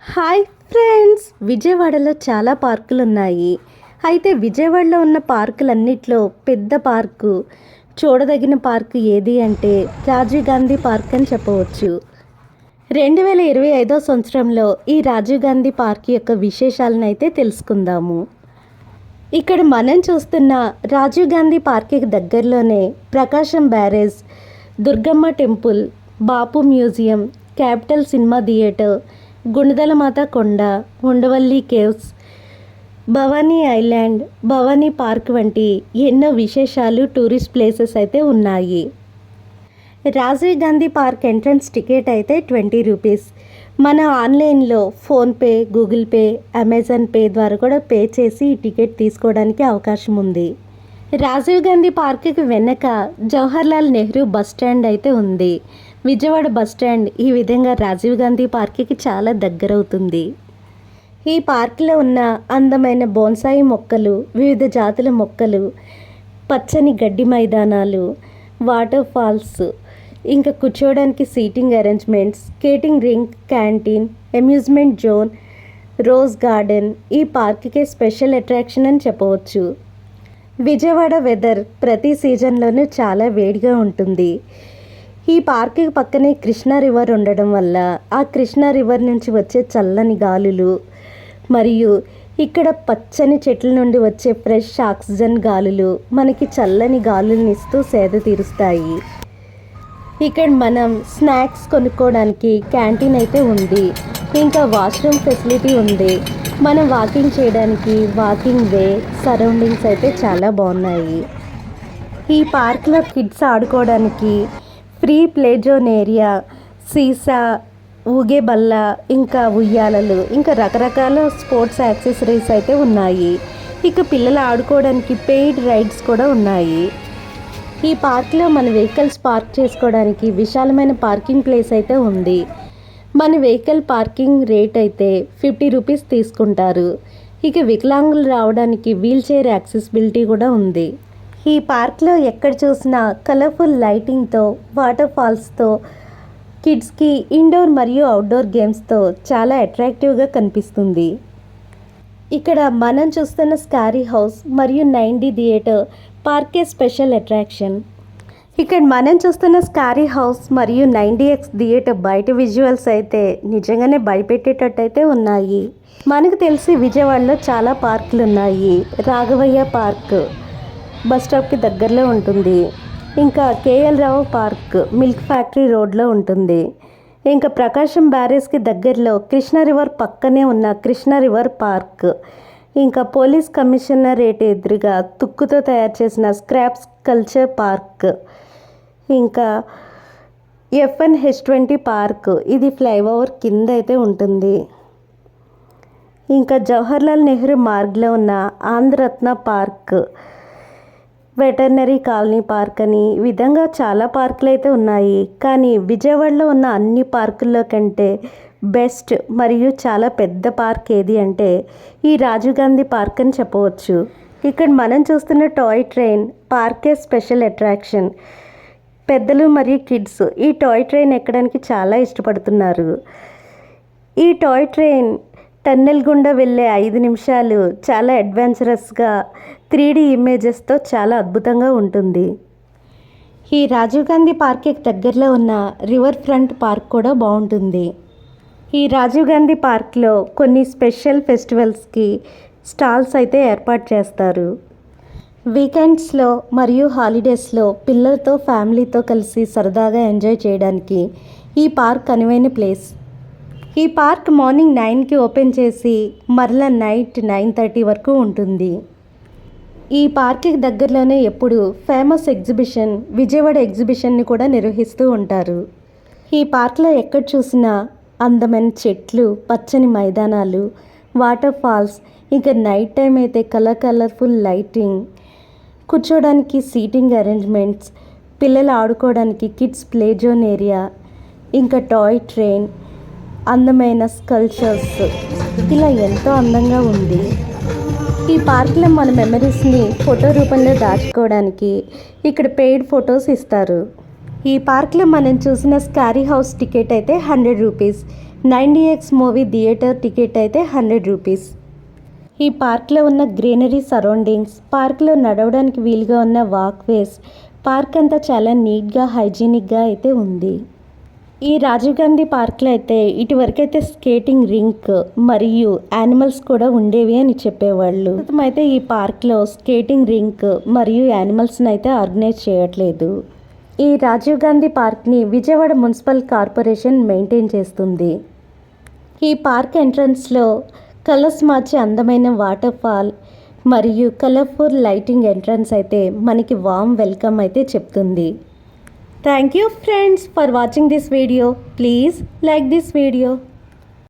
Hi friends, విజయవాడలో చాలా పార్కులు ఉన్నాయి. అయితే విజయవాడలో ఉన్న పార్కులన్నిట్లో పెద్ద పార్కు, చూడదగిన పార్కు ఏది అంటే రాజీవ్ గాంధీ పార్క్ అని చెప్పవచ్చు. 2025 సంవత్సరంలో ఈ రాజీవ్ గాంధీ పార్క్ యొక్క విశేషాలను అయితే తెలుసుకుందాము. ఇక్కడ మనం చూస్తున్న రాజీవ్ గాంధీ పార్క్కి దగ్గరలోనే Prakasam barrage, Durgamma temple, Bapu museum, capital cinema theatre, Gunadalamata కొండ, Undavalli caves, Bhavani island, Bhavani park వంటి ఎన్నో విశేషాలు టూరిస్ట్ ప్లేసెస్ అయితే ఉన్నాయి. Rajiv Gandhi park entrance ticket అయితే 20 రూపీస్. మన ఆన్లైన్లో PhonePe, Google Pay, Amazon Pay ద్వారా కూడా పే చేసి ఈ టికెట్ తీసుకోవడానికి అవకాశం ఉంది. రాజీవ్ గాంధీ పార్క్కి వెనక జవహర్లాల్ నెహ్రూ బస్ స్టాండ్ అయితే ఉంది. విజయవాడ బస్ స్టాండ్ ఈ విధంగా రాజీవ్ గాంధీ పార్క్కి చాలా దగ్గరవుతుంది. ఈ పార్క్లో ఉన్న అందమైన బోన్సాయి మొక్కలు, వివిధ జాతుల మొక్కలు, పచ్చని గడ్డి మైదానాలు, వాటర్ ఫాల్స్, ఇంకా కూర్చోవడానికి seating arrangements, skating rink, canteen, amusement zone, rose garden ఈ పార్క్కే స్పెషల్ అట్రాక్షన్ అని చెప్పవచ్చు. విజయవాడ వెదర్ ప్రతి సీజన్లోనూ చాలా వేడిగా ఉంటుంది. ఈ పార్క్కి పక్కనే కృష్ణా రివర్ ఉండడం వల్ల ఆ కృష్ణా రివర్ నుంచి వచ్చే చల్లని గాలులు మరియు ఇక్కడ పచ్చని చెట్ల నుండి వచ్చే ఫ్రెష్ ఆక్సిజన్ గాలులు మనకి చల్లని గాలులను ఇస్తూ సేద తీరుస్తాయి. ఇక్కడ మనం స్నాక్స్ కొనుక్కోవడానికి క్యాంటీన్ అయితే ఉంది. ఇంకా వాష్రూమ్ ఫెసిలిటీ ఉంది. మనం వాకింగ్ చేయడానికి వాకింగ్ వే, సరౌండింగ్స్ అయితే చాలా బాగున్నాయి. ఈ పార్క్లో కిడ్స్ ఆడుకోవడానికి ఫ్రీ ప్లే జోన్ ఏరియా, సీసా, ఊగే బల్ల, ఇంకా ఉయ్యాలలు, ఇంకా రకరకాల స్పోర్ట్స్ యాక్సెసరీస్ అయితే ఉన్నాయి. ఇక పిల్లలు ఆడుకోవడానికి పెయిడ్ రైడ్స్ కూడా ఉన్నాయి. ఈ పార్క్లో మన వెహికల్స్ పార్క్ చేసుకోవడానికి విశాలమైన పార్కింగ్ ప్లేస్ అయితే ఉంది. మన వెహికల్ పార్కింగ్ రేట్ అయితే 50 రూపీస్ తీసుకుంటారు. ఇక వికలాంగులు రావడానికి వీల్ చైర్ యాక్సెసిబిలిటీ కూడా ఉంది. ఈ పార్క్లో ఎక్కడ చూసినా కలర్ఫుల్ లైటింగ్తో, వాటర్ ఫాల్స్తో, కిడ్స్కి ఇండోర్ మరియు అవుట్డోర్ గేమ్స్తో చాలా అట్రాక్టివ్గా కనిపిస్తుంది. ఇక్కడ మనం చూస్తున్న స్కారీ హౌస్ మరియు 9D థియేటర్ పార్కే స్పెషల్ అట్రాక్షన్. ఇక్కడ మనం చూస్తున్న స్కారీ హౌస్ మరియు 9DX థియేటర్ బయట విజువల్స్ అయితే నిజంగానే భయపెట్టేటట్టయితే ఉన్నాయి. మనకు తెలిసి విజయవాడలో చాలా పార్కులు ఉన్నాయి. రాఘవయ్య పార్క్ బస్ స్టాప్కి దగ్గరలో ఉంటుంది. ఇంకా KL రావు పార్క్ మిల్క్ ఫ్యాక్టరీ రోడ్లో ఉంటుంది. ఇంకా ప్రకాశం బ్యారేజ్కి దగ్గరలో కృష్ణా రివర్ పక్కనే ఉన్న కృష్ణా రివర్ పార్క్, ఇంకా పోలీస్ కమిషనరేట్ ఎదురుగా తుక్కుతో తయారు చేసిన స్క్రాప్స్ కల్చర్ పార్క్, ఇంకా FNH20 పార్క్ ఇది ఫ్లైఓవర్ కింద అయితే ఉంటుంది. ఇంకా జవహర్లాల్ నెహ్రూ మార్గ్లో ఉన్న Andhra Ratna park, veterinary colony park అని ఈ విధంగా చాలా పార్కులు అయితే ఉన్నాయి. కానీ విజయవాడలో ఉన్న అన్ని పార్కుల్లో కంటే బెస్ట్ మరియు చాలా పెద్ద పార్క్ ఏది అంటే ఈ రాజీవ్ గాంధీ పార్క్ అని చెప్పవచ్చు. ఇక్కడ మనం చూస్తున్న టాయ్ ట్రైన్ పార్కే స్పెషల్ అట్రాక్షన్. పెద్దలు మరియు కిడ్స్ ఈ టాయ్ ట్రైన్ ఎక్కడానికి చాలా ఇష్టపడుతున్నారు. ఈ టాయ్ ట్రైన్ టన్నెల్ గుండా వెళ్ళే 5 నిమిషాలు చాలా అడ్వెంచరస్గా 3D ఇమేజెస్తో చాలా అద్భుతంగా ఉంటుంది. ఈ రాజీవ్ గాంధీ పార్క్కి దగ్గరలో ఉన్న రివర్ ఫ్రంట్ పార్క్ కూడా బాగుంటుంది. ఈ రాజీవ్ గాంధీ పార్క్లో కొన్ని స్పెషల్ ఫెస్టివల్స్కి స్టాల్స్ అయితే ఏర్పాటు చేస్తారు. వీకెండ్స్లో మరియు హాలిడేస్లో పిల్లలతో ఫ్యామిలీతో కలిసి సరదాగా ఎంజాయ్ చేయడానికి ఈ పార్క్ అనువైన ప్లేస్. ఈ పార్క్ మార్నింగ్ 9కి ఓపెన్ చేసి మరలా నైట్ 9:30 వరకు ఉంటుంది. ఈ పార్క్కి దగ్గరలోనే ఎప్పుడు ఫేమస్ ఎగ్జిబిషన్ విజయవాడ ఎగ్జిబిషన్ని కూడా నిర్వహిస్తూ ఉంటారు. ఈ పార్క్లో ఎక్కడ చూసినా అందమైన చెట్లు, పచ్చని మైదానాలు, వాటర్ ఫాల్స్, ఇంకా నైట్ టైం అయితే కలర్ఫుల్ లైటింగ్, కూర్చోడానికి సీటింగ్ అరేంజ్మెంట్స్, పిల్లలు ఆడుకోవడానికి కిడ్స్ ప్లే జోన్ ఏరియా, ఇంకా టాయ్ ట్రైన్, అందమైన స్కల్ప్చర్స్, ఇలా ఎంతో అందంగా ఉంది. ఈ పార్క్లో మన మెమరీస్ని ఫోటో రూపంలో దాచుకోవడానికి ఇక్కడ పెయిడ్ ఫొటోస్ ఇస్తారు. ఈ పార్క్లో మనం చూసిన స్కారీ హౌస్ టికెట్ అయితే 100 rupees. 9DX movie theatre ticket అయితే 100 రూపీస్. ఈ పార్క్లో ఉన్న గ్రీనరీ సరౌండింగ్స్, పార్క్లో నడవడానికి వీలుగా ఉన్న వాక్వేస్, పార్క్ అంతా చాలా నీట్గా హైజీనిక్గా అయితే ఉంది. ఈ రాజీవ్ గాంధీ పార్క్లో అయితే ఇటువరకైతే స్కేటింగ్ రింక్ మరియు యానిమల్స్ కూడా ఉండేవి అని చెప్పేవాళ్ళు. అయితే ఈ పార్క్లో స్కేటింగ్ రింక్ మరియు యానిమల్స్ని అయితే ఆర్గనైజ్ చేయట్లేదు. ఈ రాజీవ్ గాంధీ పార్క్ని విజయవాడ మున్సిపల్ కార్పొరేషన్ మెయింటైన్ చేస్తుంది. ఈ పార్క్ ఎంట్రన్స్లో కలర్స్ మార్చే అందమైన వాటర్ ఫాల్ మరియు కలర్ఫుల్ లైటింగ్ ఎంట్రన్స్ అయితే మనకి వామ్ వెల్కమ్ అయితే చెప్తుంది. Thank you friends for watching this video. Please like this video.